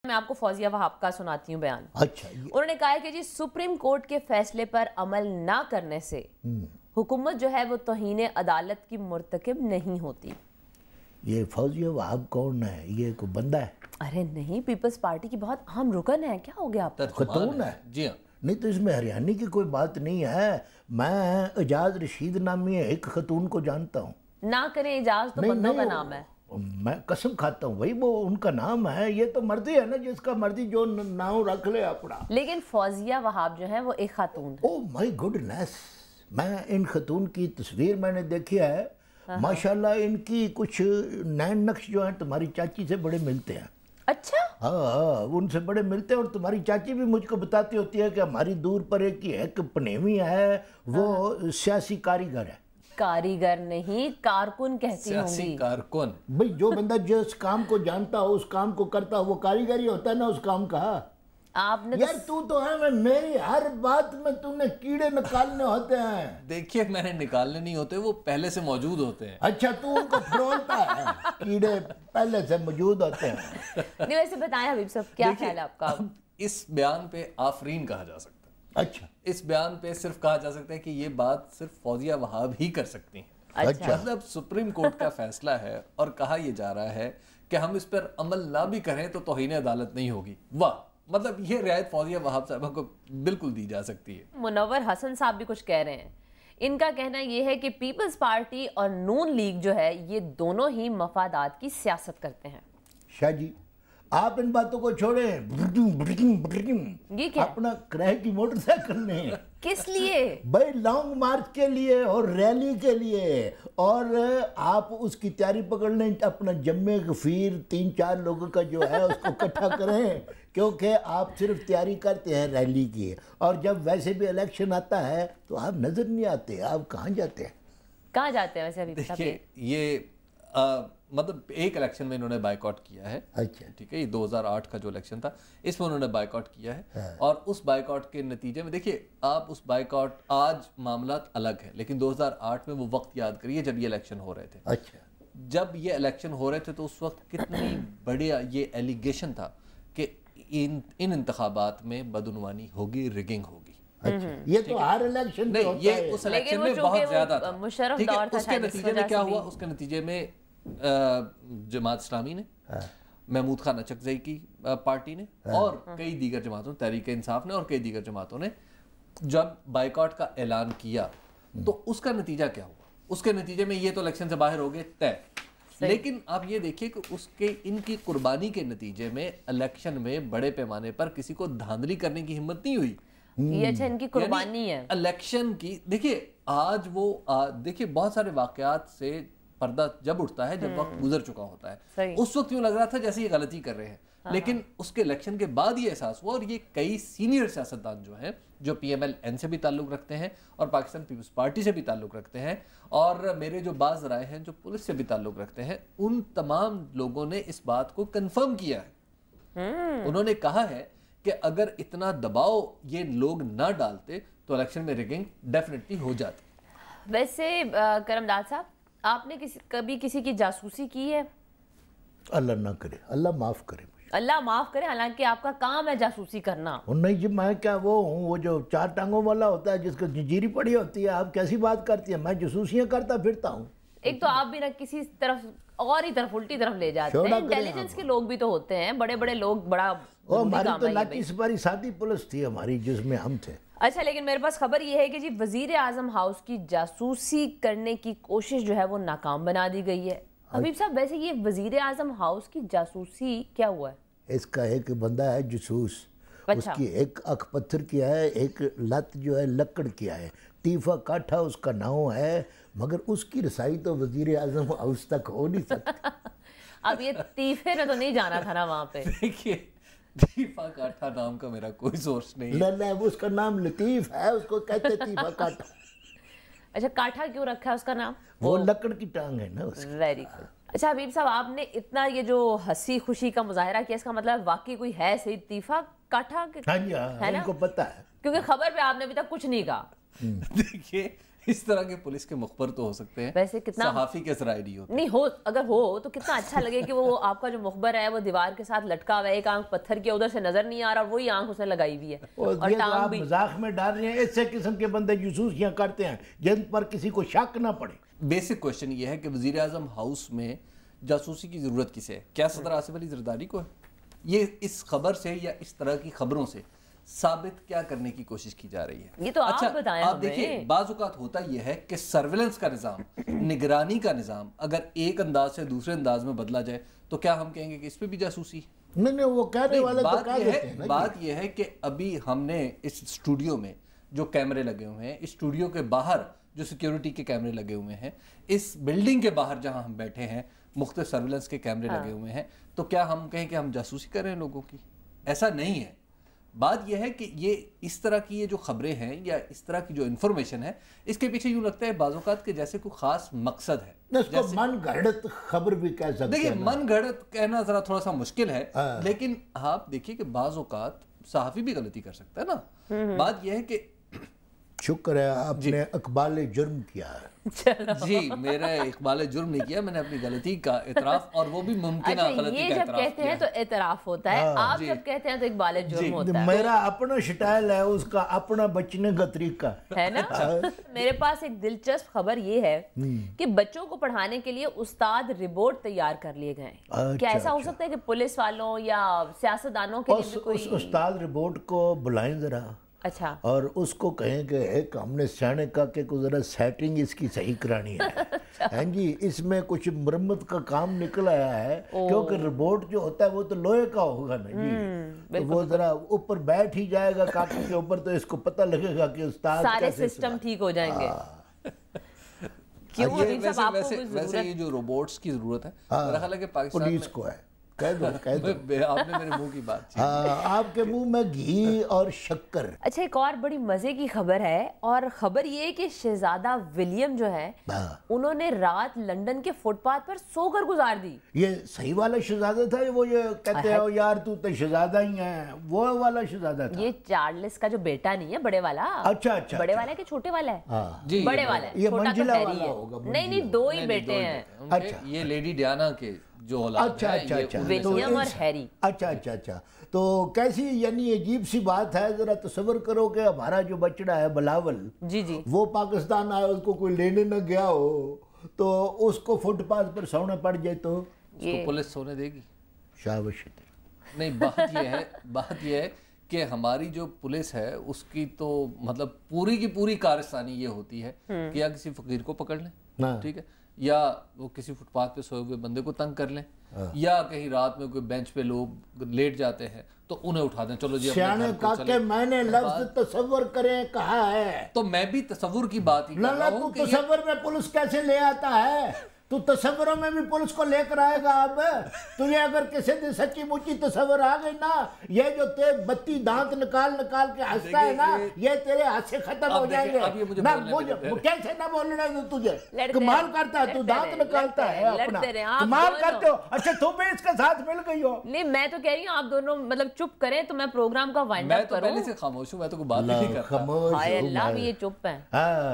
میں آپ کو فوزیہ وہاب کا سناتی ہوں بیان. اچھا انہوں نے کہا ہے کہ جی سپریم کورٹ کے فیصلے پر عمل نہ کرنے سے حکومت جو ہے وہ توہین عدالت کی مرتکب نہیں ہوتی. یہ فوزیہ وہاب کون ہے؟ یہ کوئی بندہ ہے؟ ارے نہیں، پیپلز پارٹی کی بہت اہم رکن ہے. کیا ہو گیا آپ کو؟ خاتون ہے؟ جی ہاں. نہیں تو اس میں ہریانی کی کوئی بات نہیں ہے. میں اعجاز رشید نامی ایک خاتون کو جانتا ہوں. نہ کریں اعجاز تو بندوں کا نام ہے. میں قسم کھاتا ہوں وہی وہ ان کا نام ہے. یہ تو مرضی ہے نا، جس کا مرضی جو نام رکھ لے اپنا. لیکن فوزیہ وہاب جو ہے وہ ایک خاتون ہے. او مائی گڈنس، میں ان خاتون کی تصویر میں نے دیکھی ہے. ماشاءاللہ ان کی کچھ نین نقش جو ہیں تمہاری چاچی سے بڑے ملتے ہیں. اچھا؟ ہاں ان سے بڑے ملتے ہیں. اور تمہاری چاچی بھی مجھ کو بتاتی ہوتی ہے کہ ہماری دور پر ایک پنیوی ہے، وہ سیاسی کاریگر ہے. کاریگر نہیں، کارکن کہتی ہوں گی. سیاسی کارکن. بھئی جو بندہ جس کام کو جانتا ہو اس کام کو کرتا ہو، وہ کاریگر ہی ہوتا ہے نا اس کام کا. آپ نے یار تو ہے میری ہر بات میں تم نے کیڑے نکالنے ہوتے ہیں. دیکھیے میں نے نکالنے نہیں ہوتے، وہ پہلے سے موجود ہوتے ہیں. اچھا تو ان کو پھرولتا ہے. کیڑے پہلے سے موجود ہوتے ہیں. نہیں ویسے بتائیں حبیب صاحب کیا خیال ہے آپ کا؟ اس بیان پہ آفرین کہا جا سکتا ہے. اچھا اس بیان پہ صرف کہا جا سکتا ہے کہ یہ بات صرف فوزیہ وہاب ہی کر سکتی ہیں. مطلب سپریم کورٹ کا فیصلہ ہے اور کہا یہ جا رہا ہے کہ ہم اس پر عمل نہ بھی کریں تو توہین عدالت نہیں ہوگی. واہ، مطلب یہ رعایت فوزیہ وہاب صاحبہ کو بالکل دی جا سکتی ہے. منور حسن صاحب بھی کچھ کہہ رہے ہیں. ان کا کہنا یہ ہے کہ پیپلز پارٹی اور نون لیگ جو ہے یہ دونوں ہی مفادات کی سیاست کرتے ہیں. شاہ جی آپ ان باتوں کو چھوڑیں. یہ کیا اپنا کرائے کی موٹر سائیکل لیں. کس لیے؟ بھائی لانگ مارچ کے لیے اور ریلی کے لیے. اور آپ اس کی تیاری پکڑ لیں. اپنا جمع غفیر 3-4 لوگوں کا جو ہے اس کو اکٹھا کریں، کیونکہ آپ صرف تیاری کرتے ہیں ریلی کی. اور جب ویسے بھی الیکشن آتا ہے تو آپ نظر نہیں آتے. آپ کہاں جاتے ہیں؟ کہاں جاتے ہیں ویسے ابھی؟ دیکھیے یہ مطلب ایک الیکشن میں انہوں نے بائیکاٹ کیا ہے. اچھا ٹھیک ہے، یہ 2008 کا جو الیکشن تھا اس میں انہوں نے بائیکاٹ کیا ہے. اور اس بائیکاٹ کے نتیجے میں دیکھیے آپ اس بائیکاٹ، آج معاملات الگ ہیں لیکن 2008 میں وہ وقت یاد کریے جب یہ الیکشن ہو رہے تھے. اچھا جب یہ الیکشن ہو رہے تھے تو اس وقت کتنی بڑیا یہ ایلیگیشن تھا کہ ان انتخابات میں بدعنوانی ہوگی، ریگنگ ہوگی. اچھا یہ تو ہر الیکشن میں ہوتا ہے. یہ اس الیکشن میں بہت زیادہ تھا. مشرف ٹھیک ہے، دور تھا. اس کے نتیجے میں کیا ہوا؟ اس کے نتیجے میں جماعت اسلامی نے، محمود خان اچکزئی کی پارٹی نے اور کئی دیگر جماعتوں، تحریک انصاف نے اور کئی دیگر جماعتوں نے جب بائیکاٹ کا اعلان کیا تو اس کا نتیجہ کیا ہوا؟ اس کے نتیجے میں یہ تو الیکشن سے باہر ہو گئے طے. لیکن آپ یہ دیکھیے کہ اس کے ان کی قربانی کے نتیجے میں الیکشن میں بڑے پیمانے پر کسی کو دھاندلی کرنے کی ہمت نہیں ہوئی. یہ اچھا ان کی قربانی ہے الیکشن کی. دیکھیے آج وہ دیکھیے بہت سارے واقعات سے پردہ جب اٹھتا ہے جب وقت گزر چکا ہوتا ہے. اس وقت یوں لگ رہا تھا جیسے یہ غلطی کر رہے ہیں، لیکن اس کے الیکشن کے بعد یہ احساس ہوا. اور یہ کئی سینئر سیاستدان جو ہیں جو پی ایم ایل این سے بھی تعلق رکھتے ہیں اور پاکستان پیپلز پارٹی سے بھی تعلق رکھتے ہیں اور میرے جو بعض رائے ہیں جو پولیس سے بھی تعلق رکھتے ہیں، ان تمام لوگوں نے اس بات کو کنفرم کیا ہے. انہوں نے کہا ہے کہ اگر اتنا دباؤ یہ لوگ نہ ڈالتے تو الیکشن میں ریگنگ ڈیفینیٹلی ہو جاتی. ویسے کرمداد صاحب آپ نے کبھی کسی کی جاسوسی کی ہے؟ اللہ نہ کرے، اللہ معاف کرے. اللہ معاف کرے، حالانکہ آپ کا کام ہے جاسوسی کرنا. نہیں جی میں کیا وہ ہوں، وہ جو 4 ٹانگوں والا ہوتا ہے جس کو جنجیری پڑی ہوتی ہے. آپ کیسی بات کرتی ہیں؟ میں جاسوسیاں کرتا پھرتا ہوں. ایک تو آپ بھی نہ کسی طرف اور ہی طرف الٹی طرف لے جاتے ہیں. انٹیلیجنس کے لوگ بھی تو ہوتے ہیں، بڑے بڑے لوگ. بڑا ہماری تو لاٹھی سپاری ساتھی پولیس تھی ہماری جس میں ہم تھے. اچھا لیکن میرے پاس خبر یہ ہے کہ جی وزیر اعظم ہاؤس کی جاسوسی کرنے کی کوشش جو ہے وہ ناکام بنا دی گئی ہے. حبیب صاحب ویسے یہ وزیر اعظم ہاؤس کی جاسوسی کیا ہوا ہے؟ اس کا ایک بندہ ہے جاسوس، اس کی ایک اکھ پتھر کیا ہے، ایک لت جو ہے لکڑ کیا ہے، تیفا کاٹھا اس کا نام ہے، مگر اس کی رسائی تو وزیر اعظم ہاؤس تک ہو نہیں سکتی. اب یہ تیفے نے تو نہیں جانا تھا نا وہاں پہ. دیکھیے تیفا کاٹھا نام کا میرا کوئی سورس نہیں. نہیں اس کا نام لطیف ہے، اس کو کہتے تیفا کاٹھا. اچھا کاٹھا کیوں رکھا ہے اس کا نام؟ وہ لکڑ کی ٹانگ ہے نا اس کی. Very good. اچھا حبیب صاحب آپ نے اتنا یہ جو ہنسی خوشی کا مظاہرہ کیا، اس کا مطلب واقعی کوئی ہے صحیح تیفا کاٹھا؟ ہاں جی ہاں ان کو پتہ ہے، کیونکہ خبر پہ آپ نے ابھی تک کچھ نہیں کہا. دیکھیے اس طرح کے پولیس کے مخبر تو ہو سکتے ہیں، ویسے کتنا صحافی کے ذرائع نہیں ہوتے. نہیں ہو، اگر ہو تو کتنا اچھا لگے کہ وہ آپ کا جو مخبر ہے وہ دیوار کے ساتھ لٹکا ہوا ہے، ایک آنکھ پتھر کی ادھر سے نظر نہیں آ رہا اور وہی آنکھ اس نے لگائی ہوئی ہے اور یہ تو ٹانگ آپ بھی. مذاق میں ڈال رہے ہیں. ایسے قسم کے بندے جاسوسیاں کرتے ہیں جن پر کسی کو شک نہ پڑے. بیسک کوشچن یہ ہے کہ وزیر اعظم ہاؤس میں جاسوسی کی ضرورت کسے ہے؟ کیا صدر آصف علی زرداری کو ہے؟ یہ اس خبر سے یا اس طرح کی خبروں سے ثابت کیا کرنے کی کوشش کی جا رہی ہے؟ یہ تو آپ بتائیں. آپ دیکھیں بعض اوقات ہوتا یہ ہے کہ سرویلنس کا نظام، نگرانی کا نظام اگر ایک انداز سے دوسرے انداز میں بدلا جائے تو کیا ہم کہیں گے کہ اس پہ بھی جاسوسی؟ نہیں وہ کہنے والے تو کہہ دیتے ہیں. بات یہ ہے کہ ابھی ہم نے اس اسٹوڈیو میں جو کیمرے لگے ہوئے ہیں، اس اسٹوڈیو کے باہر جو سیکیورٹی کے کیمرے لگے ہوئے ہیں، اس بلڈنگ کے باہر جہاں ہم بیٹھے ہیں مختلف سرویلنس کے کیمرے لگے ہوئے ہیں، تو کیا ہم کہیں کہ ہم جاسوسی کر رہے ہیں لوگوں کی؟ ایسا نہیں ہے. بات یہ ہے کہ یہ اس طرح کی یہ جو خبریں ہیں یا اس طرح کی جو انفارمیشن ہے، اس کے پیچھے یوں لگتا ہے بعض اوقات کے جیسے کوئی خاص مقصد ہے. اس کو من گھڑت خبر بھی کہہ سکتے ہیں. دیکھیں من گھڑت کہنا ذرا تھوڑا سا مشکل ہے، لیکن آپ دیکھیے کہ بعض اوقات صحافی بھی غلطی کر سکتا ہے نا. بات یہ ہے کہ شکر ہے آپ نے اقبال جرم کیا ہے. جی میرا اقبال جرم نہیں کیا، میں نے اپنی غلطی کا اعتراف، اور وہ بھی ممکنہ غلطی کا یہ جب کہتے ہیں تو اعتراف ہوتا ہے، آپ جب کہتے ہیں تو اقبال جرم ہوتا ہے. میرا اپنا سٹائل ہے، اس کا اپنا بچنے کا طریقہ ہے نا. میرے پاس ایک دلچسپ خبر یہ ہے کہ بچوں کو پڑھانے کے لیے استاد رپورٹ تیار کر لیے گئے ہیں. کیا ایسا ہو سکتا ہے کہ پولیس والوں یا سیاستدانوں کے لیے کوئی اس استاد رپورٹ کو بلائیں ذرا، اچھا، اور اس کو کہیں کہ ایک ہم نے سیانے کا کہ ذرا سیٹنگ اس کی صحیح کرانی ہے. ہاں جی، اس میں کچھ مرمت کا کام نکل آیا ہے، کیونکہ رپورٹ جو ہوتا ہے وہ تو لوہے کا ہوگا نا جی، تو وہ ذرا اوپر بیٹھ ہی جائے گا کاغذ کے اوپر تو اس کو پتہ لگے گا کہ استاد سارے سسٹم ٹھیک ہو جائیں گے. ویسے یہ جو روبوٹس کی ضرورت ہے میرا خیال ہے کہ پاکستان پولیس کو ہے. کہہ دو آپ نے میرے منہ کی بات. آپ کے منہ میں گھی اور شکر. اچھا، ایک اور بڑی مزے کی خبر ہے، اور خبر یہ کہ شہزادہ ولیم جو ہے انہوں نے رات لندن کے فٹ پاتھ پر سو کر گزار دی. یہ صحیح والا شہزادہ تھا؟ وہ یہ کہتے ہیں یار تو شہزادہ ہی ہے، وہ والا شہزادہ تھا؟ یہ چارلس کا جو بیٹا نہیں ہے، بڑے والا. اچھا بڑے والا کہ چھوٹے والا ہے؟ بڑے والا ہے. یہ منجلہ والا ہوگا. نہیں، دو ہی بیٹے ہیں. یہ لیڈی ڈیانا کے جو اولاد ہے، ولیم اور ہیری. اچھا. تو کیسی یعنی عجیب سی بات ہے. ذرا تصور کرو کہ ہمارا جو بچڑا ہے بلاول، جی وہ پاکستان آیا، اس کو کوئی لینے نہ گیا ہو تو اس کو فٹ پاتھ پر سونا پڑ جائے تو اس کو پولیس سونے دے گی؟ شاباش. نہیں، بات یہ ہے کہ ہماری جو پولیس ہے اس کی تو مطلب پوری کی پوری کارستانی یہ ہوتی ہے کہ یا کسی فقیر کو پکڑ لیں، ٹھیک ہے، یا وہ کسی فٹ پاتھ پہ سوئے ہوئے بندے کو تنگ کر لیں، یا کہیں رات میں کوئی بینچ پہ لوگ لیٹ جاتے ہیں تو انہیں اٹھا دیں. چلو جی سیانے کا کہ میں نے لفظ تصور کریں کہا ہے، تو میں بھی تصور کی بات ہی کر رہا ہوں. تو تصور میں پولیس کیسے لے آتا ہے؟ تو تصوروں میں بھی پولیس کو لے کر آئے گا. اب تجھے اگر کسی دن سچی مچی تصور آ گئی نا، یہ جو بتی دانت نکال کے ہنستا ہے نا، یہ تیرے ہاتھ سے ختم ہو جائیں گے. کیسے نہ بولنا ہے تجھے؟ کمال کرتا ہے تو، دانت نکالتا ہے اپنا، کمال کرتے ہو. اچھا تم بھی اس کے ساتھ مل گئی ہو. نہیں، میں تو کہہ رہی ہوں آپ دونوں مطلب چپ کریں تو میں پروگرام کا وائنڈ اپ کروں. میں تو پہلے سے خاموش ہوں، میں تو کوئی بات نہیں کرتا. ہائے اللہ، بھی یہ چپ ہیں.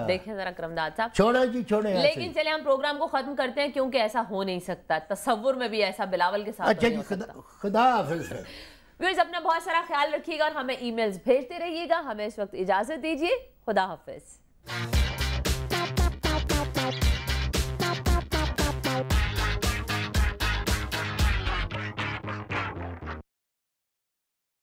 دیکھیں ذرا کرمداد صاحب، چھوڑے. لیکن چلے ہم پروگرام کو ختم کرتے ہیں کیونکہ ایسا ہو نہیں سکتا، تصور میں بھی ایسا بلاول کے ساتھ. اچھا جی، خدا حافظ. ویورز اپنا بہت سارا خیال رکھیے گا اور ہمیں ای میلز بھیجتے رہیے گا. ہمیں اس وقت اجازت دیجیے. خدا حافظ.